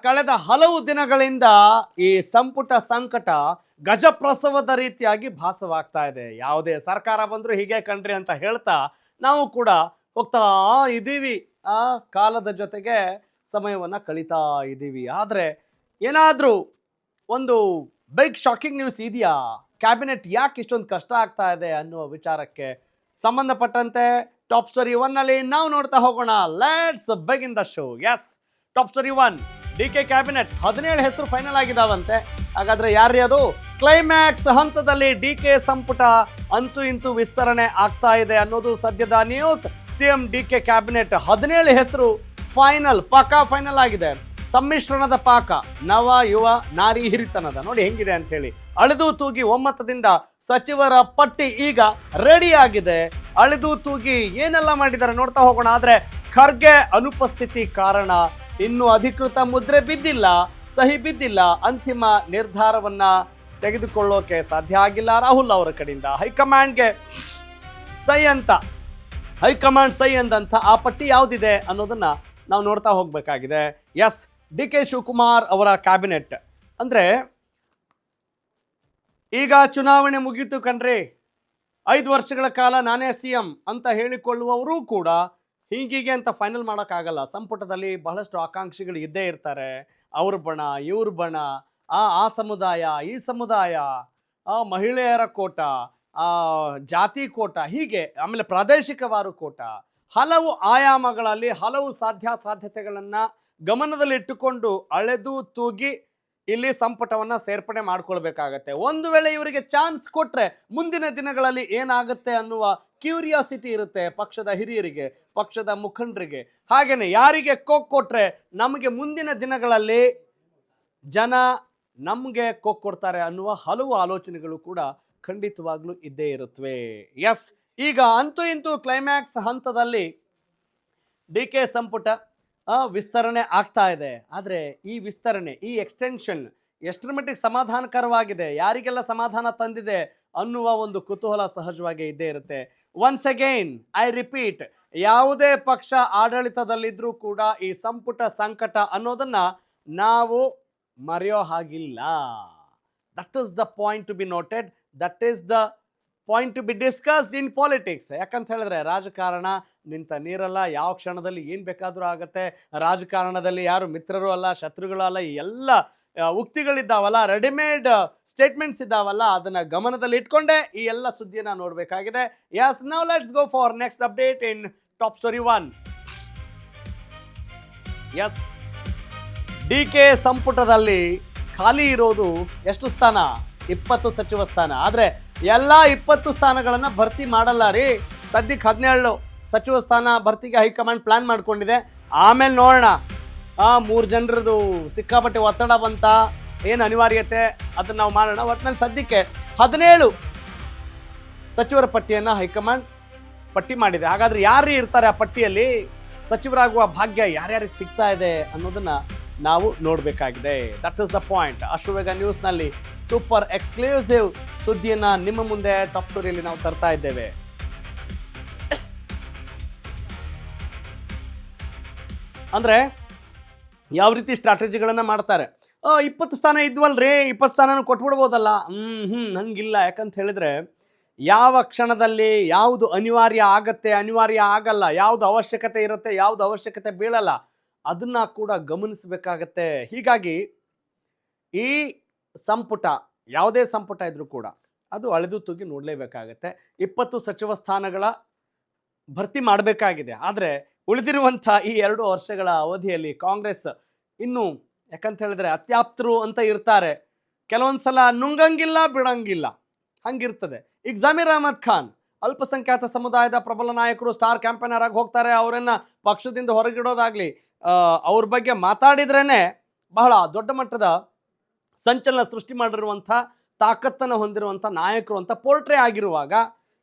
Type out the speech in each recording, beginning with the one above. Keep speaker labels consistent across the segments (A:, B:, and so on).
A: ಕಳೆದ ಹಲವು ದಿನಗಳಿಂದ ಈ ಸಂಪುಟ ಸಂಕಟ ಗಜಪ್ರಸವದ ರೀತಿಯಾಗಿ ಭಾಸವಾಗ್ತಾ ಇದೆ. ಯಾವುದೇ ಸರ್ಕಾರ ಬಂದರೂ ಹೀಗೆ ಕಣ್ರಿ ಅಂತ ಹೇಳ್ತಾ ನಾವು ಕೂಡ ಹೋಗ್ತಾ ಇದ್ದೀವಿ. ಆ ಕಾಲದ ಜೊತೆಗೆ ಸಮಯವನ್ನು ಕಳೀತಾ ಇದ್ದೀವಿ. ಆದರೆ ಏನಾದರೂ ಒಂದು ಬಿಗ್ ಶಾಕಿಂಗ್ ನ್ಯೂಸ್ ಇದೆಯಾ? ಕ್ಯಾಬಿನೆಟ್ ಯಾಕೆ ಇಷ್ಟೊಂದು ಕಷ್ಟ ಆಗ್ತಾ ಇದೆ ಅನ್ನುವ ವಿಚಾರಕ್ಕೆ ಸಂಬಂಧಪಟ್ಟಂತೆ ಟಾಪ್ ಸ್ಟೋರಿ 1ನಲ್ಲಿ ನಾವು ನೋಡ್ತಾ ಹೋಗೋಣ. Let's begin the show. Yes, top story 1, DK cabinet 17 ಹೆಸರು ಫೈನಲ್ ಆಗಿದಾವಂತೆ. ಹಾಗಾದ್ರೆ ಯಾರೇ ಅದು? ಕ್ಲೈಮ್ಯಾಕ್ಸ್ ಹಂತದಲ್ಲಿ DK ಸಂಪುಟ ಅಂತೂ ಇಂತೂ ವಿಸ್ತರಣೆ ಆಗ್ತಾ ಇದೆ ಅನ್ನೋದು ಸದ್ಯದ ನ್ಯೂಸ್. CM DK ಕ್ಯಾಬಿನೆಟ್ 17 ಹೆಸರು ಫೈನಲ್, ಪಕ್ಕಾ ಫೈನಲ್ ಆಗಿದೆ. ಸಮ್ಮಿಶ್ರಣದ ಪಾಕ, ನವ ಯುವ ನಾರಿ ಹಿರಿತನದ ನೋಡಿ ಹೆಂಗಿದೆ ಅಂತ ಹೇಳಿ. ಅಳೆದು ತೂಗಿ ಒಮ್ಮತದಿಂದ ಸಚಿವರ ಪಟ್ಟಿ ಈಗ ರೆಡಿ ಆಗಿದೆ. ಅಳೆದು ತೂಗಿ ಏನೆಲ್ಲ ಮಾಡಿದ್ದಾರೆ ನೋಡ್ತಾ ಹೋಗೋಣ. ಆದ್ರೆ ಖರ್ಗೆ ಅನುಪಸ್ಥಿತಿ ಕಾರಣ ಇನ್ನು ಅಧಿಕೃತ ಮುದ್ರೆ ಬಿದ್ದಿಲ್ಲ, ಸಹಿ ಬಿದ್ದಿಲ್ಲ. ಅಂತಿಮ ನಿರ್ಧಾರವನ್ನ ತೆಗೆದುಕೊಳ್ಳೋಕೆ ಸಾಧ್ಯ ಆಗಿಲ್ಲ ರಾಹುಲ್ ಅವರ ಕಡೆಯಿಂದ. ಹೈಕಮಾಂಡ್ಗೆ ಸೈ ಅಂತ, ಹೈಕಮಾಂಡ್ ಸೈ ಅಂದಂತ ಆ ಪಟ್ಟಿ ಯಾವುದಿದೆ ಅನ್ನೋದನ್ನ ನಾವು ನೋಡ್ತಾ ಹೋಗ್ಬೇಕಾಗಿದೆ. ಎಸ್, DK ಶಿವಕುಮಾರ್ ಅವರ ಕ್ಯಾಬಿನೆಟ್ ಅಂದ್ರೆ ಈಗ ಚುನಾವಣೆ ಮುಗೀತು ಕಣ್ರಿ, 5 ವರ್ಷಗಳ ಕಾಲ ನಾನೇ CM ಅಂತ ಹೇಳಿಕೊಳ್ಳುವವರು ಕೂಡ ಹೀಗೀಗೆ ಅಂತ ಫೈನಲ್ ಮಾಡೋಕ್ಕಾಗಲ್ಲ. ಸಂಪುಟದಲ್ಲಿ ಬಹಳಷ್ಟು ಆಕಾಂಕ್ಷಿಗಳು ಇದ್ದೇ ಇರ್ತಾರೆ. ಅವ್ರ ಬಣ, ಇವ್ರ ಬಣ, ಆ ಸಮುದಾಯ, ಈ ಸಮುದಾಯ, ಮಹಿಳೆಯರ ಕೋಟ, ಜಾತಿ ಕೋಟ, ಹೀಗೆ ಆಮೇಲೆ ಪ್ರಾದೇಶಿಕವಾರು ಕೋಟ, ಹಲವು ಆಯಾಮಗಳಲ್ಲಿ ಹಲವು ಸಾಧ್ಯತೆಗಳನ್ನು ಗಮನದಲ್ಲಿಟ್ಟುಕೊಂಡು ಅಳೆದು ತೂಗಿ ಇಲ್ಲಿ ಸಂಪುಟವನ್ನು ಸೇರ್ಪಡೆ ಮಾಡ್ಕೊಳ್ಬೇಕಾಗತ್ತೆ. ಒಂದು ವೇಳೆ ಇವರಿಗೆ ಚಾನ್ಸ್ ಕೊಟ್ಟರೆ ಮುಂದಿನ ದಿನಗಳಲ್ಲಿ ಏನಾಗುತ್ತೆ ಅನ್ನುವ ಕ್ಯೂರಿಯಾಸಿಟಿ ಇರುತ್ತೆ ಪಕ್ಷದ ಹಿರಿಯರಿಗೆ, ಪಕ್ಷದ ಮುಖಂಡರಿಗೆ. ಹಾಗೆಯೇ ಯಾರಿಗೆ ಕೊಟ್ಟರೆ ನಮಗೆ ಮುಂದಿನ ದಿನಗಳಲ್ಲಿ ಜನ ನಮಗೆ ಕೊಡ್ತಾರೆ ಅನ್ನುವ ಹಲವು ಆಲೋಚನೆಗಳು ಕೂಡ ಖಂಡಿತವಾಗ್ಲೂ ಇದ್ದೇ ಇರುತ್ತವೆ. ಎಸ್, ಈಗ ಅಂತೂ ಇಂತೂ ಕ್ಲೈಮ್ಯಾಕ್ಸ್ ಹಂತದಲ್ಲಿ DK ಸಂಪುಟ ವಿಸ್ತರಣೆ ಆಗ್ತಾ ಇದೆ. ಆದರೆ ಈ ವಿಸ್ತರಣೆ, ಈ ಎಕ್ಸ್ಟೆನ್ಷನ್ ಎಷ್ಟರ ಮಟ್ಟಿಗೆ ಸಮಾಧಾನಕರವಾಗಿದೆ, ಯಾರಿಗೆಲ್ಲ ಸಮಾಧಾನ ತಂದಿದೆ ಅನ್ನುವ ಒಂದು ಕುತೂಹಲ ಸಹಜವಾಗಿ ಇದ್ದೇ ಇರುತ್ತೆ. ಒನ್ಸ್ ಅಗೈನ್ ಐ ರಿಪೀಟ್, ಯಾವುದೇ ಪಕ್ಷ ಆಡಳಿತದಲ್ಲಿದ್ದರೂ ಕೂಡ ಈ ಸಂಪುಟ ಸಂಕಟ ಅನ್ನೋದನ್ನ ನಾವು ಮರೆಯೋ ಹಾಗಿಲ್ಲ. That is the point to be noted, that is the point to B discussed in politics. ಯಾಕಂತ ಹೇಳಿದ್ರೆ ರಾಜಕಾರಣ ನಿಂತ ನೀರಲ್ಲ, ಯಾವ ಕ್ಷಣದಲ್ಲಿ ಏನು ಬೇಕಾದರೂ ಆಗುತ್ತೆ. ರಾಜಕಾರಣದಲ್ಲಿ ಯಾರು ಮಿತ್ರರು ಅಲ್ಲ, ಶತ್ರುಗಳು ಅಲ್ಲ. ಈ ಎಲ್ಲ ಉಕ್ತಿಗಳಿದ್ದಾವಲ್ಲ, ರೆಡಿಮೇಡ್ ಸ್ಟೇಟ್ಮೆಂಟ್ಸ್ ಇದ್ದಾವಲ್ಲ, ಅದನ್ನು ಗಮನದಲ್ಲಿ ಇಟ್ಕೊಂಡೇ ಈ ಎಲ್ಲ ಸುದ್ದಿಯನ್ನು ನೋಡಬೇಕಾಗಿದೆ. Yes, now let's go for next update in top story 1. Yes, DK ಸಂಪುಟದಲ್ಲಿ ಖಾಲಿ ಇರೋದು ಎಷ್ಟು ಸ್ಥಾನ? 20 ಸಚಿವ ಸ್ಥಾನ. ಆದರೆ ಎಲ್ಲ 20 ಸ್ಥಾನಗಳನ್ನು ಭರ್ತಿ ಮಾಡಲ್ಲ ರೀ. ಸದ್ಯಕ್ಕೆ 17 ಸಚಿವ ಸ್ಥಾನ ಭರ್ತಿಗೆ ಹೈಕಮಾಂಡ್ ಪ್ಲಾನ್ ಮಾಡ್ಕೊಂಡಿದೆ. ಆಮೇಲೆ ನೋಡೋಣ, 3 ಜನರದು ಸಿಕ್ಕಾಪಟ್ಟೆ ಒತ್ತಡ ಬಂತ, ಏನು ಅನಿವಾರ್ಯತೆ ಅದನ್ನು ನಾವು ಮಾಡೋಣ. ಒಟ್ಟಿನಲ್ಲಿ ಸದ್ಯಕ್ಕೆ 17 ಸಚಿವರ ಪಟ್ಟಿಯನ್ನು ಹೈಕಮಾಂಡ್ ಪಟ್ಟಿ ಮಾಡಿದೆ. ಹಾಗಾದ್ರೆ ಯಾರು ಇರ್ತಾರೆ ಆ ಪಟ್ಟಿಯಲ್ಲಿ? ಸಚಿವರಾಗುವ ಭಾಗ್ಯ ಯಾರ್ಯಾರಿಗೆ ಸಿಗ್ತಾ ಇದೆ ಅನ್ನೋದನ್ನ ನಾವು ನೋಡಬೇಕಾಗಿದೆ. That is the point. Ashwavega ನ್ಯೂಸ್ನಲ್ಲಿ ಸೂಪರ್ ಎಕ್ಸ್ಕ್ಲೂಸಿವ್ ಸುದ್ದಿಯನ್ನು ನಿಮ್ಮ ಮುಂದೆ ಟಾಪ್ ಸ್ಟೋರಿಯಲ್ಲಿ ನಾವು ತರ್ತಾ ಇದ್ದೇವೆ. ಅಂದರೆ ಯಾವ ರೀತಿ ಸ್ಟ್ರಾಟಜಿಗಳನ್ನು ಮಾಡ್ತಾರೆ. 20 ಸ್ಥಾನ ಇದ್ವಲ್ರಿ, 20 ಸ್ಥಾನನೂ ಕೊಟ್ಬಿಡ್ಬೋದಲ್ಲ. ಹಂಗಿಲ್ಲ. ಯಾಕಂತ ಹೇಳಿದ್ರೆ ಯಾವ ಕ್ಷಣದಲ್ಲಿ ಯಾವುದು ಅನಿವಾರ್ಯ ಆಗತ್ತೆ, ಅನಿವಾರ್ಯ ಆಗಲ್ಲ, ಯಾವುದು ಅವಶ್ಯಕತೆ ಇರುತ್ತೆ, ಯಾವುದು ಅವಶ್ಯಕತೆ ಬೀಳಲ್ಲ, ಅದನ್ನು ಕೂಡ ಗಮನಿಸಬೇಕಾಗತ್ತೆ. ಹೀಗಾಗಿ ಈ ಸಂಪುಟ, ಯಾವುದೇ ಸಂಪುಟ ಇದ್ರೂ ಕೂಡ ಅದು ಅಳೆದು ತೂಗಿ ನೋಡಲೇಬೇಕಾಗತ್ತೆ. 20 ಸಚಿವ ಸ್ಥಾನಗಳ ಭರ್ತಿ ಮಾಡಬೇಕಾಗಿದೆ. ಆದರೆ ಉಳಿದಿರುವಂಥ ಈ 2 ವರ್ಷಗಳ ಅವಧಿಯಲ್ಲಿ ಕಾಂಗ್ರೆಸ್ ಇನ್ನೂ, ಯಾಕಂತ ಹೇಳಿದ್ರೆ ಅತ್ಯಾಪ್ತರು ಅಂತ ಇರ್ತಾರೆ, ಕೆಲವೊಂದು ಸಲ ನುಂಗಂಗಿಲ್ಲ ಬಿಡಂಗಿಲ್ಲ, ಹಂಗಿರ್ತದೆ. ಈಗ ಜಮೀರ್ ಅಹಮದ್ ಖಾನ್ ಅಲ್ಪಸಂಖ್ಯಾತ ಸಮುದಾಯದ ಪ್ರಬಲ ನಾಯಕರು, ಸ್ಟಾರ್ ಕ್ಯಾಂಪೇನರ್ ಆಗಿ ಹೋಗ್ತಾರೆ. ಅವರನ್ನು ಪಕ್ಷದಿಂದ ಹೊರಗಿಡೋದಾಗಲಿ, ಅವ್ರ ಬಗ್ಗೆ ಮಾತಾಡಿದ್ರೇ ಬಹಳ ದೊಡ್ಡ ಮಟ್ಟದ ಸಂಚಲನ ಸೃಷ್ಟಿ ಮಾಡಿರುವಂಥ ತಾಕತ್ತನ್ನು ಹೊಂದಿರುವಂಥ ನಾಯಕರು ಅಂತ ಪೋರ್ಟ್ರೇ ಆಗಿರುವಾಗ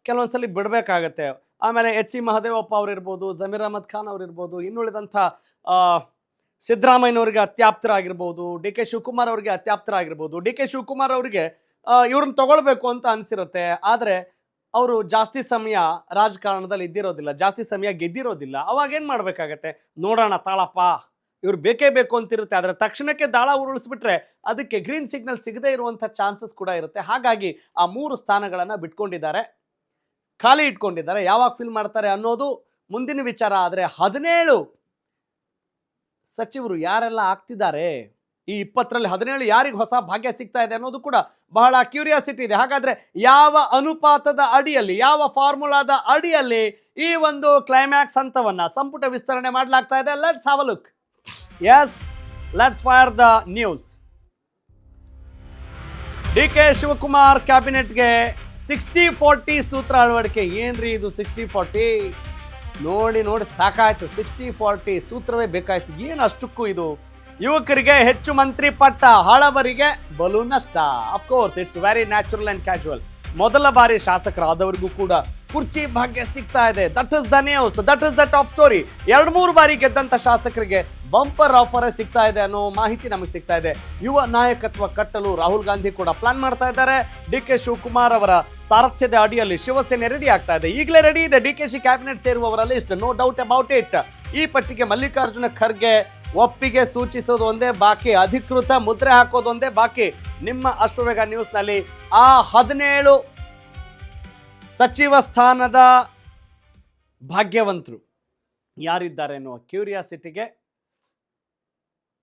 A: ಕೆಲವೊಂದ್ಸಲಿ ಬಿಡಬೇಕಾಗತ್ತೆ. ಆಮೇಲೆ HC ಮಹದೇವಪ್ಪ ಅವರಿರ್ಬೋದು, ಜಮೀರ್ ಅಹಮದ್ ಖಾನ್ ಅವರಿರ್ಬೋದು, ಇನ್ನುಳಿದಂಥ ಸಿದ್ದರಾಮಯ್ಯನವ್ರಿಗೆ ಅತ್ಯಾಪ್ತರಾಗಿರ್ಬೋದು, DK ಶಿವಕುಮಾರ್ ಅವರಿಗೆ ಅತ್ಯಾಪ್ತರಾಗಿರ್ಬೋದು. DK ಶಿವಕುಮಾರ್ ಅವರಿಗೆ ಇವ್ರನ್ನ ತಗೊಳ್ಬೇಕು ಅಂತ ಅನಿಸಿರುತ್ತೆ. ಆದರೆ ಅವರು ಜಾಸ್ತಿ ಸಮಯ ರಾಜಕಾರಣದಲ್ಲಿ ಇದ್ದಿರೋದಿಲ್ಲ, ಜಾಸ್ತಿ ಸಮಯ ಗೆದ್ದಿರೋದಿಲ್ಲ. ಅವಾಗ ಏನು ಮಾಡಬೇಕಾಗತ್ತೆ? ನೋಡೋಣ ತಾಳಪ್ಪ, ಇವ್ರು ಬೇಕೇ ಬೇಕು ಅಂತಿರುತ್ತೆ. ಆದರೆ ತಕ್ಷಣಕ್ಕೆ ದಾಳ ಉರುಳಿಸ್ಬಿಟ್ರೆ ಅದಕ್ಕೆ ಗ್ರೀನ್ ಸಿಗ್ನಲ್ ಸಿಗದೇ ಇರುವಂಥ ಚಾನ್ಸಸ್ ಕೂಡ ಇರುತ್ತೆ. ಹಾಗಾಗಿ ಆ 3 ಸ್ಥಾನಗಳನ್ನು ಬಿಟ್ಕೊಂಡಿದ್ದಾರೆ, ಖಾಲಿ ಇಟ್ಕೊಂಡಿದ್ದಾರೆ. ಯಾವಾಗ ಫಿಲ್ ಮಾಡ್ತಾರೆ ಅನ್ನೋದು ಮುಂದಿನ ವಿಚಾರ. ಆದರೆ 17 ಸಚಿವರು ಯಾರೆಲ್ಲ ಆಗ್ತಿದ್ದಾರೆ, ಈ 20ರಲ್ಲಿ 17 ಯಾರಿಗೆ ಹೊಸ ಭಾಗ್ಯ ಸಿಗ್ತಾ ಇದೆ ಅನ್ನೋದು ಕೂಡ ಬಹಳ ಕ್ಯೂರಿಯಾಸಿಟಿ ಇದೆ. ಹಾಗಾದ್ರೆ ಯಾವ ಅನುಪಾತದ ಅಡಿಯಲ್ಲಿ, ಯಾವ ಫಾರ್ಮುಲಾದ ಅಡಿಯಲ್ಲಿ ಈ ಒಂದು ಕ್ಲೈಮ್ಯಾಕ್ಸ್ ಹಂತವನ್ನ ಸಂಪುಟ ವಿಸ್ತರಣೆ ಮಾಡಲಾಗ್ತಾ ಇದೆ? Let's have a look. Yes, let's fire the news. DK Shivakumar ಕ್ಯಾಬಿನೆಟ್ಗೆ 60-40 ಸೂತ್ರ ಅಳವಡಿಕೆ. ಏನ್ರಿ ಇದು 60-40? ನೋಡಿ ಸಾಕಾಯ್ತು. 60-40 ಸೂತ್ರವೇ ಬೇಕಾಯ್ತು. ಏನು ಅಷ್ಟಕ್ಕೂ ಇದು? ಯುವಕರಿಗೆ ಹೆಚ್ಚು ಮಂತ್ರಿ ಪಟ್ಟ, ಹಳಬರಿಗೆ ಬಲು ನಷ್ಟ. Of course it's very natural and casual. ಮೊದಲ ಬಾರಿ ಶಾಸಕರಾದವರಿಗೂ ಕೂಡ ಕುರ್ಚಿ ಭಾಗ್ಯ ಸಿಗ್ತಾ ಇದೆ. That is the news, that is the top story. 2-3 ಬಾರಿ ಗೆದ್ದಂತ ಶಾಸಕರಿಗೆ ಬಂಪರ್ ಆಫರ್ ಸಿಗ್ತಾ ಇದೆ ಅನ್ನೋ ಮಾಹಿತಿ ನಮಗೆ ಸಿಗ್ತಾ ಇದೆ. ಯುವ ನಾಯಕತ್ವ ಕಟ್ಟಲು ರಾಹುಲ್ ಗಾಂಧಿ ಕೂಡ ಪ್ಲಾನ್ ಮಾಡ್ತಾ ಇದ್ದಾರೆ. DK ಶಿವಕುಮಾರ್ ಅವರ ಸಾರಥ್ಯದ ಅಡಿಯಲ್ಲಿ ಶಿವಸೇನೆ ರೆಡಿ ಆಗ್ತಾ ಇದೆ. ಈಗಲೇ ರೆಡಿ ಇದೆ DKಶಿ ಕ್ಯಾಬಿನೆಟ್ ಸೇರುವವರ list, no doubt about it. ಈ ಪಟ್ಟಿಗೆ ಮಲ್ಲಿಕಾರ್ಜುನ ಖರ್ಗೆ ಒಪ್ಪಿಗೆ ಸೂಚಿಸೋದು ಒಂದೇ ಬಾಕಿ, ಅಧಿಕೃತ ಮುದ್ರೆ ಹಾಕೋದು ಒಂದೇ ಬಾಕಿ. ನಿಮ್ಮ ಅಶ್ವವೇಗ ನ್ಯೂಸ್ನಲ್ಲಿ ಆ 17 ಸಚಿವ ಸ್ಥಾನದ ಭಾಗ್ಯವಂತರು ಯಾರಿದ್ದಾರೆ ಅನ್ನುವ ಕ್ಯೂರಿಯಾಸಿಟಿಗೆ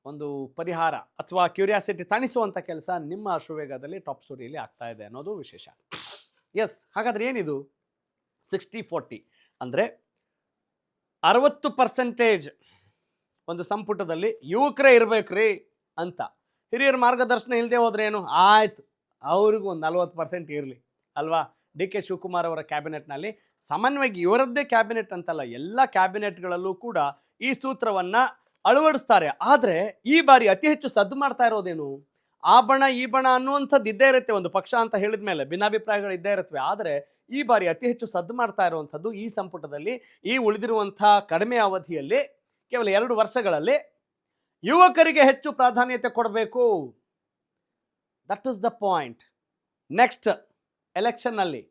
A: ಒಂದು ಪರಿಹಾರ ಅಥವಾ ಕ್ಯೂರಿಯಾಸಿಟಿ ತಣಿಸುವಂಥ ಕೆಲಸ ನಿಮ್ಮ ಅಶ್ವವೇಗದಲ್ಲಿ ಟಾಪ್ ಸ್ಟೋರಿಯಲ್ಲಿ ಆಗ್ತಾ ಇದೆ ಅನ್ನೋದು ವಿಶೇಷ. ಎಸ್, ಹಾಗಾದ್ರೆ ಏನಿದು 60-40 ಅಂದರೆ 60% ಒಂದು ಸಂಪುಟದಲ್ಲಿ ಯುವಕರೇ ಇರಬೇಕ್ರಿ ಅಂತ. ಹಿರಿಯರ ಮಾರ್ಗದರ್ಶನ ಇಲ್ಲದೆ ಹೋದ್ರೆ ಏನು ಆಯ್ತು, ಅವ್ರಿಗೂ ಒಂದು 40% ಇರಲಿ ಅಲ್ವಾ? DK ಶಿವಕುಮಾರ್ ಅವರ ಕ್ಯಾಬಿನೆಟ್ನಲ್ಲಿ ಸಾಮಾನ್ಯವಾಗಿ ಇವರದ್ದೇ ಕ್ಯಾಬಿನೆಟ್ ಅಂತಲ್ಲ, ಎಲ್ಲ ಕ್ಯಾಬಿನೆಟ್ಗಳಲ್ಲೂ ಕೂಡ ಈ ಸೂತ್ರವನ್ನು ಅಳವಡಿಸ್ತಾರೆ. ಆದರೆ ಈ ಬಾರಿ ಅತಿ ಹೆಚ್ಚು ಸದ್ದು ಮಾಡ್ತಾ ಇರೋದೇನು? ಆ ಬಣ ಈ ಬಣ ಅನ್ನುವಂಥದ್ದು ಇದ್ದೇ ಇರುತ್ತೆ. ಒಂದು ಪಕ್ಷ ಅಂತ ಹೇಳಿದ ಮೇಲೆ ಭಿನ್ನಾಭಿಪ್ರಾಯಗಳು ಇದ್ದೇ ಇರುತ್ತವೆ. ಆದರೆ ಈ ಬಾರಿ ಅತಿ ಹೆಚ್ಚು ಸದ್ದು ಮಾಡ್ತಾ ಇರುವಂಥದ್ದು ಈ ಸಂಪುಟದಲ್ಲಿ, ಈ ಉಳಿದಿರುವಂಥ ಕಡಿಮೆ ಅವಧಿಯಲ್ಲಿ, ಕೇವಲ 2 ವರ್ಷಗಳಲ್ಲಿ ಯುವಕರಿಗೆ ಹೆಚ್ಚು ಪ್ರಾಧಾನ್ಯತೆ ಕೊಡಬೇಕು. That is the point. Next ಎಲೆಕ್ಷನ್ನಲ್ಲಿ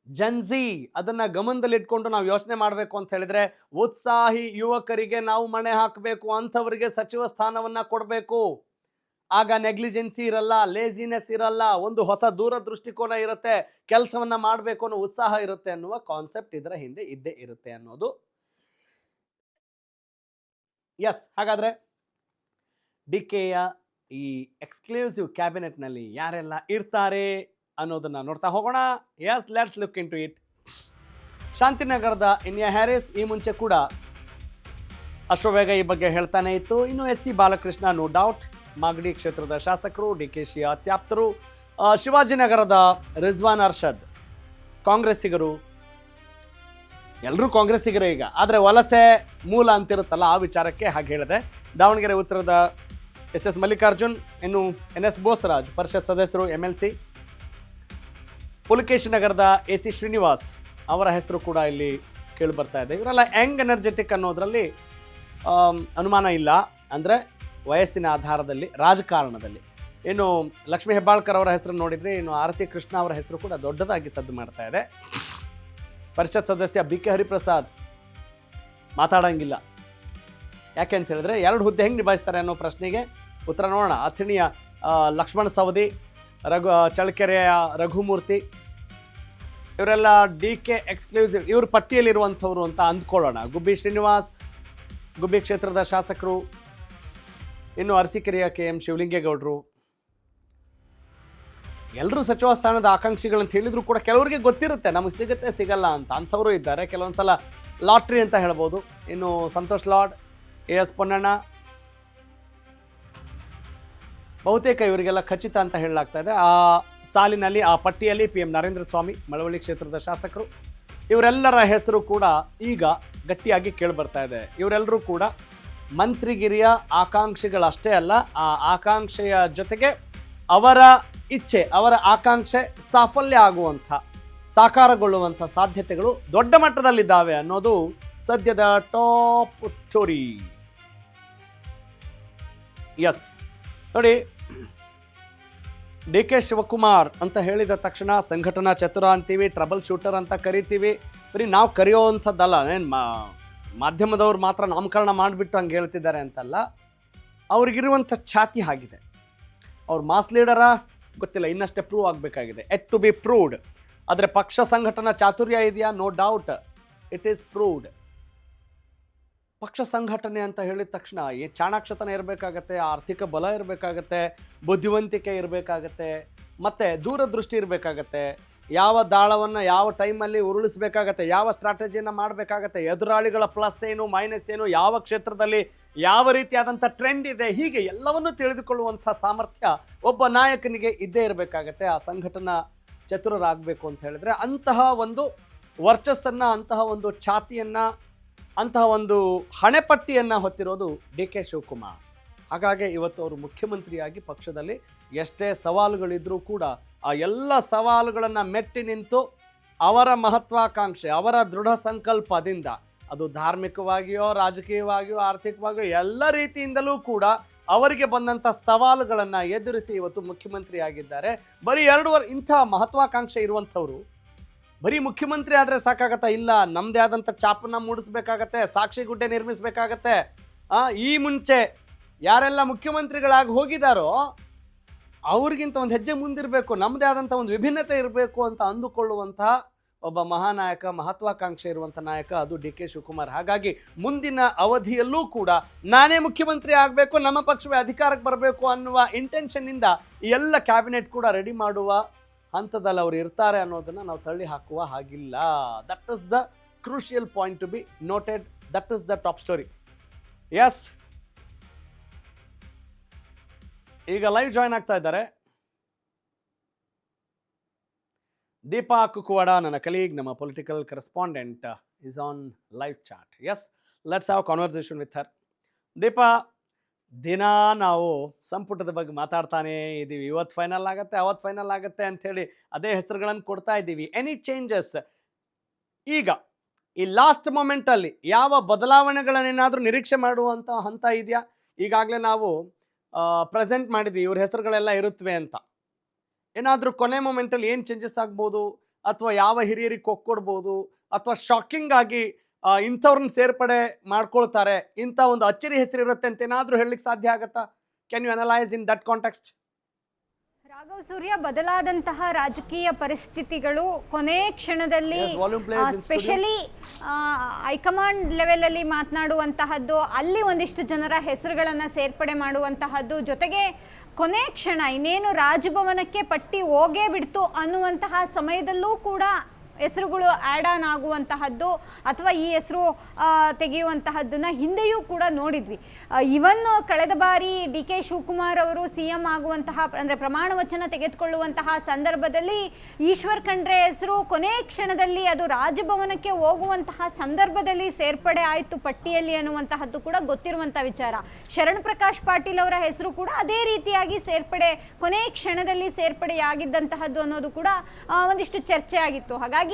A: ಜನ್ಜಿ ಅದನ್ನು ಗಮನದಲ್ಲಿಟ್ಕೊಂಡು ನಾವು ಯೋಚನೆ ಮಾಡಬೇಕು ಅಂತ ಹೇಳಿದ್ರೆ, ಉತ್ಸಾಹಿ ಯುವಕರಿಗೆ ನಾವು ಮಣೆ ಹಾಕಬೇಕು, ಅಂಥವರಿಗೆ ಸಚಿವ ಸ್ಥಾನವನ್ನು ಕೊಡಬೇಕು. ಆಗ ನೆಗ್ಲಿಜೆನ್ಸಿ ಇರಲ್ಲ, ಲೇಜಿನೆಸ್ ಇರಲ್ಲ, ಒಂದು ಹೊಸ ದೂರದೃಷ್ಟಿಕೋನ ಇರುತ್ತೆ, ಕೆಲಸವನ್ನು ಮಾಡಬೇಕು ಅನ್ನೋ ಉತ್ಸಾಹ ಇರುತ್ತೆ ಅನ್ನುವ ಕಾನ್ಸೆಪ್ಟ್ ಇದರ ಹಿಂದೆ ಇದ್ದೇ ಇರುತ್ತೆ ಅನ್ನೋದು. ಎಸ್, ಹಾಗಾದರೆ DKಯ ಈ ಎಕ್ಸ್ಕ್ಲೂಸಿವ್ ಕ್ಯಾಬಿನೆಟ್ನಲ್ಲಿ ಯಾರೆಲ್ಲ ಇರ್ತಾರೆ ಅನ್ನೋದನ್ನು ನೋಡ್ತಾ ಹೋಗೋಣ. Yes, let's look into it. ಶಾಂತಿನಗರದ ಇನ್ಯಾ ಹ್ಯಾರಿಸ್ ಈ ಮುಂಚೆ ಕೂಡ ಅಶ್ವವೇಗ ಈ ಬಗ್ಗೆ ಹೇಳ್ತಾನೆ ಇತ್ತು. ಇನ್ನು HC Balakrishna no doubt Magadi ಕ್ಷೇತ್ರದ ಶಾಸಕರು, DKಶಿಯ ಅತ್ಯಾಪ್ತರು. ಶಿವಾಜಿನಗರದ ರಿಜ್ವಾನ್ ಅರ್ಷದ್ ಕಾಂಗ್ರೆಸ್ಸಿಗರು, ಎಲ್ಲರೂ ಕಾಂಗ್ರೆಸ್ಸಿಗರೇ ಈಗ. ಆದರೆ ವಲಸೆ ಮೂಲ ಅಂತಿರುತ್ತಲ್ಲ, ಆ ವಿಚಾರಕ್ಕೆ ಹಾಗೆ ಹೇಳಿದೆ. ದಾವಣಗೆರೆ ಉತ್ತರದ SS ಮಲ್ಲಿಕಾರ್ಜುನ್, ಇನ್ನು NS ಬೋಸರಾಜ್ ಪರಿಷತ್ ಸದಸ್ಯರು, MLC. ಪುಲಕೇಶಿ ನಗರದ AC ಶ್ರೀನಿವಾಸ್ ಅವರ ಹೆಸರು ಕೂಡ ಇಲ್ಲಿ ಕೇಳಿ ಬರ್ತಾ ಇದೆ. ಇವರೆಲ್ಲ ಯಂಗ್ ಎನರ್ಜೆಟಿಕ್ ಅನ್ನೋದರಲ್ಲಿ ಅನುಮಾನ ಇಲ್ಲ. ಅಂದರೆ ವಯಸ್ಸಿನ ಆಧಾರದಲ್ಲಿ, ರಾಜಕಾರಣದಲ್ಲಿ. ಇನ್ನು ಲಕ್ಷ್ಮೀ ಹೆಬ್ಬಾಳ್ಕರ್ ಅವರ ಹೆಸರನ್ನು ನೋಡಿದರೆ, ಇನ್ನು ಆರತಿ ಕೃಷ್ಣ ಅವರ ಹೆಸರು ಕೂಡ ದೊಡ್ಡದಾಗಿ ಸದ್ದು ಮಾಡ್ತಾ ಇದೆ. ಪರಿಷತ್ ಸದಸ್ಯ BK ಹರಿಪ್ರಸಾದ್ ಮಾತಾಡೋಂಗಿಲ್ಲ. ಯಾಕೆ ಅಂತ ಹೇಳಿದ್ರೆ 2 ಹುದ್ದೆ ಹೆಂಗೆ ನಿಭಾಯಿಸ್ತಾರೆ ಅನ್ನೋ ಪ್ರಶ್ನೆಗೆ ಉತ್ತರ ನೋಡೋಣ. ಅಥಣಿಯ ಲಕ್ಷ್ಮಣ ಸವದಿ, ಚಳ್ಳಕೆರೆಯ ರಘುಮೂರ್ತಿ, ಇವರೆಲ್ಲ DK ಎಕ್ಸ್ಕ್ಲೂಸಿವ್, ಇವ್ರ ಪಟ್ಟಿಯಲ್ಲಿರುವಂಥವ್ರು ಅಂತ ಅಂದ್ಕೊಳ್ಳೋಣ. ಗುಬ್ಬಿ ಶ್ರೀನಿವಾಸ್, ಗುಬ್ಬಿ ಕ್ಷೇತ್ರದ ಶಾಸಕರು. ಇನ್ನು ಅರಸೀಕೆರೆಯ KM ಶಿವಲಿಂಗೇಗೌಡರು. ಎಲ್ಲರೂ ಸಚಿವ ಸ್ಥಾನದ ಆಕಾಂಕ್ಷಿಗಳಂತ ಹೇಳಿದ್ರು ಕೂಡ ಕೆಲವರಿಗೆ ಗೊತ್ತಿರುತ್ತೆ ನಮಗೆ ಸಿಗುತ್ತೆ ಸಿಗಲ್ಲ ಅಂತ. ಅಂಥವರು ಇದ್ದಾರೆ. ಕೆಲವೊಂದು ಸಲ ಲಾಟ್ರಿ ಅಂತ ಹೇಳ್ಬೋದು. ಇನ್ನು ಸಂತೋಷ್ ಲಾಡ್, AS ಪೊನ್ನಣ್ಣ, ಬಹುತೇಕ ಇವರಿಗೆಲ್ಲ ಖಚಿತ ಅಂತ ಹೇಳಲಾಗ್ತಾ ಇದೆ. ಆ ಸಾಲಿನಲ್ಲಿ, ಆ ಪಟ್ಟಿಯಲ್ಲಿ PM ನರೇಂದ್ರ ಸ್ವಾಮಿ ಮಳವಳ್ಳಿ ಕ್ಷೇತ್ರದ ಶಾಸಕರು. ಇವರೆಲ್ಲರ ಹೆಸರು ಕೂಡ ಈಗ ಗಟ್ಟಿಯಾಗಿ ಕೇಳಿಬರ್ತಾ ಇದೆ. ಇವರೆಲ್ಲರೂ ಕೂಡ ಮಂತ್ರಿಗಿರಿಯ ಆಕಾಂಕ್ಷಿಗಳಷ್ಟೇ ಅಲ್ಲ, ಆ ಆಕಾಂಕ್ಷೆಯ ಜೊತೆಗೆ ಅವರ ಇಚ್ಛೆ, ಅವರ ಆಕಾಂಕ್ಷೆ ಸಾಫಲ್ಯ ಆಗುವಂಥ, ಸಾಕಾರಗೊಳ್ಳುವಂಥ ಸಾಧ್ಯತೆಗಳು ದೊಡ್ಡ ಮಟ್ಟದಲ್ಲಿದ್ದಾವೆ ಅನ್ನೋದು ಸದ್ಯದ ಟಾಪ್ ಸ್ಟೋರಿ. ಎಸ್, ನೋಡಿ, DK ಶಿವಕುಮಾರ್ ಅಂತ ಹೇಳಿದ ತಕ್ಷಣ ಸಂಘಟನಾ ಚತುರ ಅಂತೀವಿ, ಟ್ರಬಲ್ ಶೂಟರ್ ಅಂತ ಕರಿತೀವಿ. ಬರೀ ನಾವು ಕರೆಯೋವಂಥದ್ದಲ್ಲ, ಮಾಧ್ಯಮದವ್ರು ಮಾತ್ರ ನಾಮಕರಣ ಮಾಡಿಬಿಟ್ಟು ಹಂಗೆ ಹೇಳ್ತಿದ್ದಾರೆ ಅಂತಲ್ಲ, ಅವ್ರಿಗಿರುವಂಥ ಛಾತಿ ಆಗಿದೆ. ಅವ್ರು ಮಾಸ್ ಲೀಡರಾ ಗೊತ್ತಿಲ್ಲ, ಇನ್ನಷ್ಟೇ ಪ್ರೂವ್ ಆಗಬೇಕಾಗಿದೆ, ಎಟ್ ಟು ಬಿ ಪ್ರೂವ್ಡ್. ಆದರೆ ಪಕ್ಷ ಸಂಘಟನಾ ಚಾತುರ್ಯ ಇದೆಯಾ? No doubt, it is proved. ಪಕ್ಷ ಸಂಘಟನೆ ಅಂತ ಹೇಳಿದ ತಕ್ಷಣ ಚಾಣಾಕ್ಷತನ ಇರಬೇಕಾಗತ್ತೆ, ಆರ್ಥಿಕ ಬಲ ಇರಬೇಕಾಗತ್ತೆ, ಬುದ್ಧಿವಂತಿಕೆ ಇರಬೇಕಾಗತ್ತೆ, ಮತ್ತು ದೂರದೃಷ್ಟಿ ಇರಬೇಕಾಗತ್ತೆ. ಯಾವ ದಾಳವನ್ನು ಯಾವ ಟೈಮಲ್ಲಿ ಉರುಳಿಸ್ಬೇಕಾಗತ್ತೆ, ಯಾವ ಸ್ಟ್ರಾಟಜಿಯನ್ನು ಮಾಡಬೇಕಾಗತ್ತೆ, ಎದುರಾಳಿಗಳ ಪ್ಲಸ್ ಏನು ಮೈನಸ್ ಏನು, ಯಾವ ಕ್ಷೇತ್ರದಲ್ಲಿ ಯಾವ ರೀತಿಯಾದಂಥ ಟ್ರೆಂಡ್ ಇದೆ, ಹೀಗೆ ಎಲ್ಲವನ್ನೂ ತಿಳಿದುಕೊಳ್ಳುವಂಥ ಸಾಮರ್ಥ್ಯ ಒಬ್ಬ ನಾಯಕನಿಗೆ ಇದ್ದೇ ಇರಬೇಕಾಗತ್ತೆ. ಆ ಸಂಘಟನಾ ಚತುರರಾಗಬೇಕು ಅಂತ ಹೇಳಿದ್ರೆ ಅಂತಹ ಒಂದು ವರ್ಚಸ್ಸನ್ನು, ಅಂತಹ ಒಂದು ಛಾತಿಯನ್ನು, ಅಂತಹ ಒಂದು ಹಣೆಪಟ್ಟಿಯನ್ನು ಹೊತ್ತಿರೋದು ಡಿ ಕೆ ಶಿವಕುಮಾರ್. ಹಾಗಾಗಿ ಇವತ್ತು ಅವರು ಮುಖ್ಯಮಂತ್ರಿಯಾಗಿ ಪಕ್ಷದಲ್ಲಿ ಎಷ್ಟೇ ಸವಾಲುಗಳಿದ್ರೂ ಕೂಡ ಆ ಎಲ್ಲ ಸವಾಲುಗಳನ್ನು ಮೆಟ್ಟಿ ನಿಂತು ಅವರ ಮಹತ್ವಾಕಾಂಕ್ಷೆ, ಅವರ ದೃಢ ಸಂಕಲ್ಪದಿಂದ, ಅದು ಧಾರ್ಮಿಕವಾಗಿಯೋ ರಾಜಕೀಯವಾಗಿಯೋ ಆರ್ಥಿಕವಾಗಿಯೋ ಎಲ್ಲ ರೀತಿಯಿಂದಲೂ ಕೂಡ ಅವರಿಗೆ ಬಂದಂಥ ಸವಾಲುಗಳನ್ನು ಎದುರಿಸಿ ಇವತ್ತು ಮುಖ್ಯಮಂತ್ರಿ ಆಗಿದ್ದಾರೆ. ಬರೀ 2 ವರ್ಷ ಇಂಥ ಮಹತ್ವಾಕಾಂಕ್ಷೆ ಇರುವಂಥವ್ರು ಬರೀ ಮುಖ್ಯಮಂತ್ರಿ ಆದರೆ ಸಾಕಾಗತ್ತಾ? ಇಲ್ಲ, ನಮ್ಮದೇ ಆದಂಥ ಚಾಪನ್ನು ಮೂಡಿಸ್ಬೇಕಾಗತ್ತೆ, ಸಾಕ್ಷಿ ಗುಡ್ಡೆ ನಿರ್ಮಿಸಬೇಕಾಗತ್ತೆ. ಈ ಮುಂಚೆ ಯಾರೆಲ್ಲ ಮುಖ್ಯಮಂತ್ರಿಗಳಾಗಿ ಹೋಗಿದ್ದಾರೋ ಅವ್ರಿಗಿಂತ ಒಂದು ಹೆಜ್ಜೆ ಮುಂದಿರಬೇಕು, ನಮ್ಮದೇ ಆದಂಥ ಒಂದು ವಿಭಿನ್ನತೆ ಇರಬೇಕು ಅಂತ ಅಂದುಕೊಳ್ಳುವಂಥ ಒಬ್ಬ ಮಹಾನಾಯಕ, ಮಹತ್ವಾಕಾಂಕ್ಷೆ ಇರುವಂಥ ನಾಯಕ ಅದು ಡಿ ಕೆ ಶಿವಕುಮಾರ್. ಹಾಗಾಗಿ ಮುಂದಿನ ಅವಧಿಯಲ್ಲೂ ಕೂಡ ನಾನೇ ಮುಖ್ಯಮಂತ್ರಿ ಆಗಬೇಕು, ನಮ್ಮ ಪಕ್ಷವೇ ಅಧಿಕಾರಕ್ಕೆ ಬರಬೇಕು ಅನ್ನುವ ಇಂಟೆನ್ಷನ್ನಿಂದ ಈ ಎಲ್ಲ ಕ್ಯಾಬಿನೆಟ್ ಕೂಡ ರೆಡಿ ಮಾಡುವ ಹಂತದಲ್ಲಿ ಅವರು ಇರ್ತಾರೆ ಅನ್ನೋದನ್ನು ನಾವು ತಳ್ಳಿ ಹಾಕುವ ಹಾಗಿಲ್ಲ. That is the crucial point to be noted. That is the top story. Yes, ಈಗ ಲೈವ್ ಜಾಯ್ನ್ ಆಗ್ತಾ ಇದ್ದಾರೆ ದೀಪಾ ಕುಕ್ಕುವಾಡ, ನನ್ನ ಕಲೀಗ್, ನಮ್ಮ political correspondent, is on live chat. Yes, let's have conversation with her. Deepa, ದಿನ ನಾವು ಸಂಪುಟದ ಬಗ್ಗೆ ಮಾತಾಡ್ತಾನೆ ಇದ್ದೀವಿ. ಇವತ್ತು ಫೈನಲ್ ಆಗುತ್ತೆ, ಅವತ್ತು ಫೈನಲ್ ಆಗುತ್ತೆ ಅಂಥೇಳಿ ಅದೇ ಹೆಸರುಗಳನ್ನು ಕೊಡ್ತಾ ಇದ್ದೀವಿ. ಎನಿ ಚೇಂಜಸ್ ಈಗ ಈ ಲಾಸ್ಟ್ ಮೊಮೆಂಟಲ್ಲಿ ಯಾವ ಬದಲಾವಣೆಗಳನ್ನೇನಾದರೂ ನಿರೀಕ್ಷೆ ಮಾಡುವಂಥ ಹಂತ ಇದೆಯಾ? ಈಗಾಗಲೇ ನಾವು ಪ್ರೆಸೆಂಟ್ ಮಾಡಿದ್ವಿ ಇವ್ರ ಹೆಸರುಗಳೆಲ್ಲ ಇರುತ್ತವೆ ಅಂತ. ಏನಾದರೂ ಕೊನೆ ಮೊಮೆಂಟಲ್ಲಿ ಏನು ಚೇಂಜಸ್ ಆಗ್ಬೋದು, ಅಥವಾ ಯಾವ ಹಿರಿಯರಿಗೆ ಕೊಕ್ಕೊಡ್ಬೋದು, ಅಥವಾ ಶಾಕಿಂಗ್ ಆಗಿ ಇಂಥವ್ರನ್ನ ಸೇರ್ಪಡೆ ಮಾಡ್ಕೊಳ್ತಾರೆ, ಇಂಥ ಒಂದು ಅಚ್ಚರಿ ಹೆಸರಿರುತ್ತೆ ಅಂತ ಏನಾದರೂ ಹೇಳಲಿಕ್ಕೆ ಸಾಧ್ಯ ಆಗುತ್ತಾ? Can you analyse in that context?
B: Raghav Surya, ಬದಲಾದಂತಹ ರಾಜಕೀಯ ಪರಿಸ್ಥಿತಿಗಳು ಕೊನೆ ಕ್ಷಣದಲ್ಲಿ ಸ್ಪೆಷಲಿ ಹೈಕಮಾಂಡ್ ಲೆವೆಲಲ್ಲಿ ಮಾತನಾಡುವಂತಹದ್ದು, ಅಲ್ಲಿ ಒಂದಿಷ್ಟು ಜನರ ಹೆಸರುಗಳನ್ನು ಸೇರ್ಪಡೆ ಮಾಡುವಂತಹದ್ದು, ಜೊತೆಗೆ ಕೊನೆ ಕ್ಷಣ ಇನ್ನೇನು ರಾಜಭವನಕ್ಕೆ ಪಟ್ಟಿ ಹೋಗೇ ಬಿಡ್ತು ಅನ್ನುವಂತಹ ಸಮಯದಲ್ಲೂ ಕೂಡ ಹೆಸರುಗಳು ಆ್ಯಡ್ ಆನ್ ಆಗುವಂತಹದ್ದು ಅಥವಾ ಈ ಹೆಸರು ತೆಗೆಯುವಂತಹದ್ದನ್ನು ಹಿಂದೆಯೂ ಕೂಡ ನೋಡಿದ್ವಿ. ಇವನ್ ಕಳೆದ ಬಾರಿ ಡಿ ಕೆ ಶಿವಕುಮಾರ್ ಅವರು CM ಆಗುವಂತಹ ಅಂದರೆ ಪ್ರಮಾಣ ವಚನ ತೆಗೆದುಕೊಳ್ಳುವಂತಹ ಸಂದರ್ಭದಲ್ಲಿ ಈಶ್ವರ್ ಖಂಡ್ರೆ ಹೆಸರು ಕೊನೆ ಕ್ಷಣದಲ್ಲಿ ಅದು ರಾಜಭವನಕ್ಕೆ ಹೋಗುವಂತಹ ಸಂದರ್ಭದಲ್ಲಿ ಸೇರ್ಪಡೆ ಆಯಿತು ಪಟ್ಟಿಯಲ್ಲಿ ಅನ್ನುವಂತಹದ್ದು ಕೂಡ ಗೊತ್ತಿರುವಂಥ ವಿಚಾರ. ಶರಣ್ ಪ್ರಕಾಶ್ ಪಾಟೀಲ್ ಅವರ ಹೆಸರು ಕೂಡ ಅದೇ ರೀತಿಯಾಗಿ ಸೇರ್ಪಡೆ ಕೊನೆ ಕ್ಷಣದಲ್ಲಿ ಸೇರ್ಪಡೆಯಾಗಿದ್ದಂತಹದ್ದು ಅನ್ನೋದು ಕೂಡ ಒಂದಿಷ್ಟು ಚರ್ಚೆ ಆಗಿತ್ತು. ಹಾಗಾಗಿ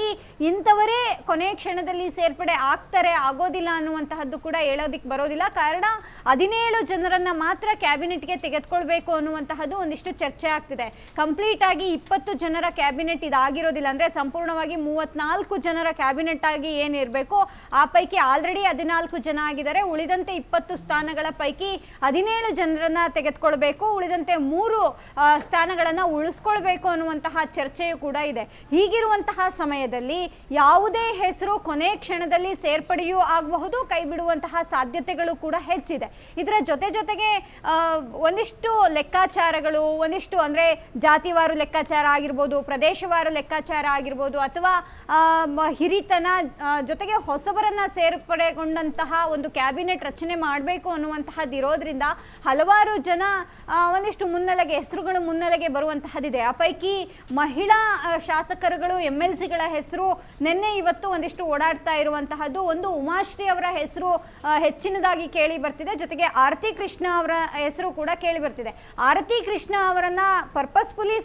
B: ಇಂಥವರೇ ಕೊನೆ ಕ್ಷಣದಲ್ಲಿ ಸೇರ್ಪಡೆ ಆಗ್ತಾರೆ, ಆಗೋದಿಲ್ಲ ಅನ್ನುವಂತಹದ್ದು ಕೂಡ ಹೇಳೋದಿಕ್ಕೆ ಬರೋದಿಲ್ಲ. ಕಾರಣ 17 ಜನರನ್ನ ಮಾತ್ರ ಕ್ಯಾಬಿನೆಟ್ಗೆ ತೆಗೆದುಕೊಳ್ಬೇಕು ಅನ್ನುವಂತಹದ್ದು ಒಂದಿಷ್ಟು ಚರ್ಚೆ ಆಗ್ತಿದೆ. ಕಂಪ್ಲೀಟ್ ಆಗಿ 20 ಜನರ ಕ್ಯಾಬಿನೆಟ್ ಇದಾಗಿರೋದಿಲ್ಲ, ಅಂದರೆ ಸಂಪೂರ್ಣವಾಗಿ 34 ಜನರ ಕ್ಯಾಬಿನೆಟ್ ಆಗಿ ಏನಿರಬೇಕು ಆ ಪೈಕಿ ಆಲ್ರೆಡಿ 14 ಜನ ಆಗಿದ್ದಾರೆ. ಉಳಿದಂತೆ 20 ಸ್ಥಾನಗಳ ಪೈಕಿ 17 ಜನರನ್ನ ತೆಗೆದುಕೊಳ್ಬೇಕು, ಉಳಿದಂತೆ 3 ಸ್ಥಾನಗಳನ್ನು ಉಳಿಸ್ಕೊಳ್ಬೇಕು ಅನ್ನುವಂತಹ ಚರ್ಚೆಯೂ ಕೂಡ ಇದೆ. ಹೀಗಿರುವಂತಹ ಸಮಯದಲ್ಲಿ ಯಾವುದೇ ಹೆಸರು ಕೊನೆ ಕ್ಷಣದಲ್ಲಿ ಸೇರ್ಪಡೆಯೂ ಆಗಬಹುದು, ಕೈ ಬಿಡುವಂತಹ ಸಾಧ್ಯತೆಗಳು ಕೂಡ ಹೆಚ್ಚಿದೆ. ಇದರ ಜೊತೆಗೆ ಒಂದಿಷ್ಟು ಲೆಕ್ಕಾಚಾರಗಳು, ಒಂದಿಷ್ಟು ಅಂದರೆ ಜಾತಿವಾರು ಲೆಕ್ಕಾಚಾರ ಆಗಿರ್ಬೋದು, ಪ್ರದೇಶವಾರು ಲೆಕ್ಕಾಚಾರ ಆಗಿರ್ಬೋದು, ಅಥವಾ ಹಿರಿತನ ಜೊತೆಗೆ ಹೊಸಬರನ್ನ ಸೇರ್ಪಡೆಗೊಂಡಂತಹ ಒಂದು ಕ್ಯಾಬಿನೆಟ್ ರಚನೆ ಮಾಡಬೇಕು ಅನ್ನುವಂತಹದ್ದು ಇರೋದ್ರಿಂದ ಹಲವಾರು ಜನ ಒಂದಿಷ್ಟು ಮುನ್ನೆಲೆಗೆ ಹೆಸರುಗಳು ಮುನ್ನೆಲೆಗೆ ಬರುವಂತಹದ್ದಿದೆ. ಆ ಪೈಕಿ ಮಹಿಳಾ ಶಾಸಕರುಗಳು MLCಗಳ ಹೆಸರು ನಿನ್ನೆ ಇವತ್ತು ಒಂದಿಷ್ಟು ಓಡಾಡ್ತಾ ಇರುವಂತಹದ್ದು. ಒಂದು ಉಮಾಶ್ರೀ ಅವರ ಹೆಸರು ಹೆಚ್ಚಿನದಾಗಿ ಕೇಳಿ ಬರ್ತಿದೆ, ಜೊತೆಗೆ ಆರತಿ ಕೃಷ್ಣ ಅವರ ಹೆಸರು ಕೂಡ ಕೇಳಿ ಬರ್ತಿದೆ. ಆರತಿ ಕೃಷ್ಣ ಅವರನ್ನ ಪರ್ಪಸ್ಫುಲಿ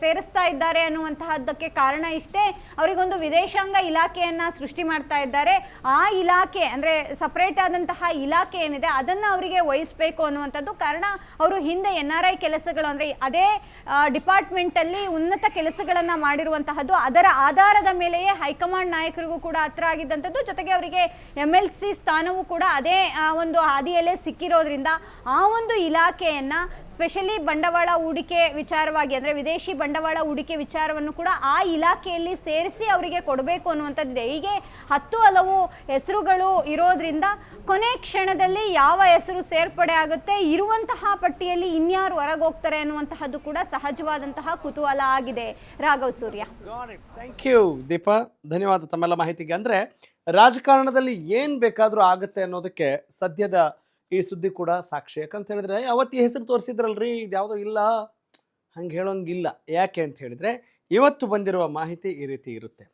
B: ಸೇರಿಸ್ತಾ ಇದ್ದಾರೆ ಅನ್ನುವಂತಹದ್ದಕ್ಕೆ ಕಾರಣ ಇಷ್ಟೇ, ಅವರಿಗೊಂದು ವಿದೇಶಾಂಗ ಇಲಾಖೆಯನ್ನ ಸೃಷ್ಟಿ ಮಾಡ್ತಾ ಇದ್ದಾರೆ. ಆ ಇಲಾಖೆ ಅಂದ್ರೆ ಸಪರೇಟ್ ಆದಂತಹ ಇಲಾಖೆ ಏನಿದೆ ಅದನ್ನ ಅವರಿಗೆ ವಹಿಸಬೇಕು ಅನ್ನುವಂಥದ್ದು. ಕಾರಣ ಅವರು ಹಿಂದೆ NRI ಕೆಲಸಗಳು ಅಂದ್ರೆ ಅದೇ ಡಿಪಾರ್ಟ್ಮೆಂಟ್ ಅಲ್ಲಿ ಉನ್ನತ ಕೆಲಸಗಳನ್ನ ಮಾಡಿರುವಂತಹದ್ದು, ಅದರ ಆಧಾರದ ಮೇಲೆಯೇ ಹೈಕಮಾಂಡ್ ನಾಯಕರಿಗೂ ಕೂಡ ಹತ್ರ ಆಗಿದ್ದಂಥದ್ದು. ಜೊತೆಗೆ ಅವರಿಗೆ MLC ಸ್ಥಾನವೂ ಕೂಡ ಅದೇ ಒಂದು ಹಾದಿಯಲ್ಲೇ ಸಿಕ್ಕಿರೋದ್ರಿಂದ ಆ ಒಂದು ಇಲಾಖೆಯನ್ನ ಸ್ಪೆಷಲಿ ಬಂಡವಾಳ ಹೂಡಿಕೆ ವಿಚಾರವಾಗಿ ಅಂದರೆ ವಿದೇಶಿ ಬಂಡವಾಳ ಹೂಡಿಕೆ ವಿಚಾರವನ್ನು ಕೂಡ ಆ ಇಲಾಖೆಯಲ್ಲಿ ಸೇರಿಸಿ ಅವರಿಗೆ ಕೊಡಬೇಕು ಅನ್ನುವಂಥದ್ದಿದೆ. ಹೀಗೆ 10 ಹಲವು ಹೆಸರುಗಳು ಇರೋದ್ರಿಂದ ಕೊನೆ ಕ್ಷಣದಲ್ಲಿ ಯಾವ ಹೆಸರು ಸೇರ್ಪಡೆ ಆಗುತ್ತೆ, ಇರುವಂತಹ ಪಟ್ಟಿಯಲ್ಲಿ ಇನ್ಯಾರು ಹೊರಗೆ ಹೋಗ್ತಾರೆ ಅನ್ನುವಂತಹದ್ದು ಕೂಡ ಸಹಜವಾದಂತಹ ಕುತೂಹಲ ಆಗಿದೆ. ರಾಘವ್ ಸೂರ್ಯ,
A: ಥ್ಯಾಂಕ್ ಯು ದೀಪಾ, ಧನ್ಯವಾದ ತಮ್ಮೆಲ್ಲ ಮಾಹಿತಿಗೆ. ಅಂದರೆ ರಾಜಕಾರಣದಲ್ಲಿ ಏನು ಬೇಕಾದರೂ ಆಗುತ್ತೆ ಅನ್ನೋದಕ್ಕೆ ಸದ್ಯದ ಈ ಸುದ್ದಿ ಕೂಡ ಸಾಕ್ಷಿ. ಯಾಕಂತ ಹೇಳಿದ್ರೆ ಅವತ್ತು ಈ ಹೆಸರು ತೋರಿಸಿದ್ರಲ್ರಿ, ಇದು ಯಾವುದೋ ಇಲ್ಲ, ಹಂಗೆ ಹೇಳೋಂಗಿಲ್ಲ. ಯಾಕೆ ಅಂತ ಹೇಳಿದರೆ ಇವತ್ತು ಬಂದಿರುವ ಮಾಹಿತಿ ಈ ರೀತಿ ಇರುತ್ತೆ.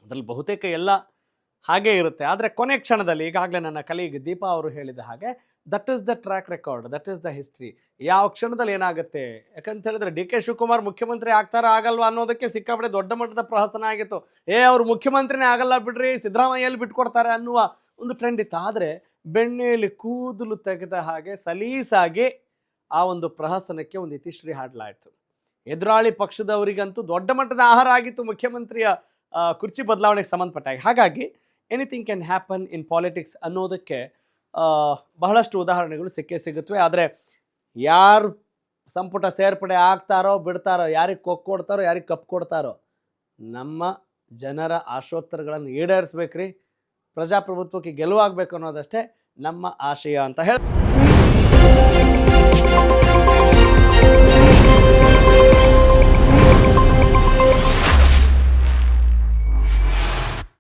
A: ಅದರಲ್ಲಿ ಬಹುತೇಕ ಎಲ್ಲ ಹಾಗೇ ಇರುತ್ತೆ. ಆದರೆ ಕೊನೆ ಕ್ಷಣದಲ್ಲಿ ಈಗಾಗಲೇ ನನ್ನ ಕಲೀಗ್ ದೀಪಾ ಅವರು ಹೇಳಿದ ಹಾಗೆ that is the track record, that is the history. ಯಾವ ಕ್ಷಣದಲ್ಲಿ ಏನಾಗುತ್ತೆ, ಯಾಕಂತ ಹೇಳಿದ್ರೆ DK ಶಿವಕುಮಾರ್ ಮುಖ್ಯಮಂತ್ರಿ ಆಗ್ತಾರಾ ಆಗಲ್ವಾ ಅನ್ನೋದಕ್ಕೆ ಸಿಕ್ಕಾಪಟ್ಟೆ ದೊಡ್ಡ ಮಟ್ಟದ ಪ್ರಹಸನ ಆಗಿತ್ತು. ಅವರು ಮುಖ್ಯಮಂತ್ರಿನೇ ಆಗಲ್ಲ ಬಿಡ್ರಿ, ಸಿದ್ದರಾಮಯ್ಯಲ್ಲಿ ಬಿಟ್ಕೊಡ್ತಾರೆ ಅನ್ನುವ ಒಂದು ಟ್ರೆಂಡ್ ಇತ್ತು. ಆದರೆ ಬೆಣ್ಣೆಯಲ್ಲಿ ಕೂದಲು ತೆಗೆದ ಹಾಗೆ ಸಲೀಸಾಗಿ ಆ ಒಂದು ಪ್ರಹಸನಕ್ಕೆ ಒಂದು ಇತಿಶ್ರೀ ಹಾಡಲಾಯಿತು. ಎದುರಾಳಿ ಪಕ್ಷದವರಿಗಂತೂ ದೊಡ್ಡ ಮಟ್ಟದ ಆಹಾರ ಆಗಿತ್ತು ಮುಖ್ಯಮಂತ್ರಿಯ ಕುರ್ಚಿ ಬದಲಾವಣೆಗೆ ಸಂಬಂಧಪಟ್ಟಾಗ. ಹಾಗಾಗಿ anything can happen in politics ಅನ್ನೋದಕ್ಕೆ ಬಹಳಷ್ಟು ಉದಾಹರಣೆಗಳು ಸಿಗುತ್ತವೆ. ಆದರೆ ಯಾರು ಸಂಪುಟ ಸೇರ್ಪಡೆ ಆಗ್ತಾರೋ ಬಿಡ್ತಾರೋ, ಯಾರಿಗೆ ಕೊಡ್ತಾರೋ ಯಾರಿಗೆ ಕಪ್ ಕೊಡ್ತಾರೋ, ನಮ್ಮ ಜನರ ಆಶೋತ್ತರಗಳನ್ನು ಈಡೇರಿಸ್ಬೇಕ್ರಿ. ಪ್ರಜಾಪ್ರಭುತ್ವಕ್ಕೆ ಗೆಲುವಾಗಬೇಕು ಅನ್ನೋದಷ್ಟೇ ನಮ್ಮ ಆಶಯ ಅಂತ ಹೇಳಿ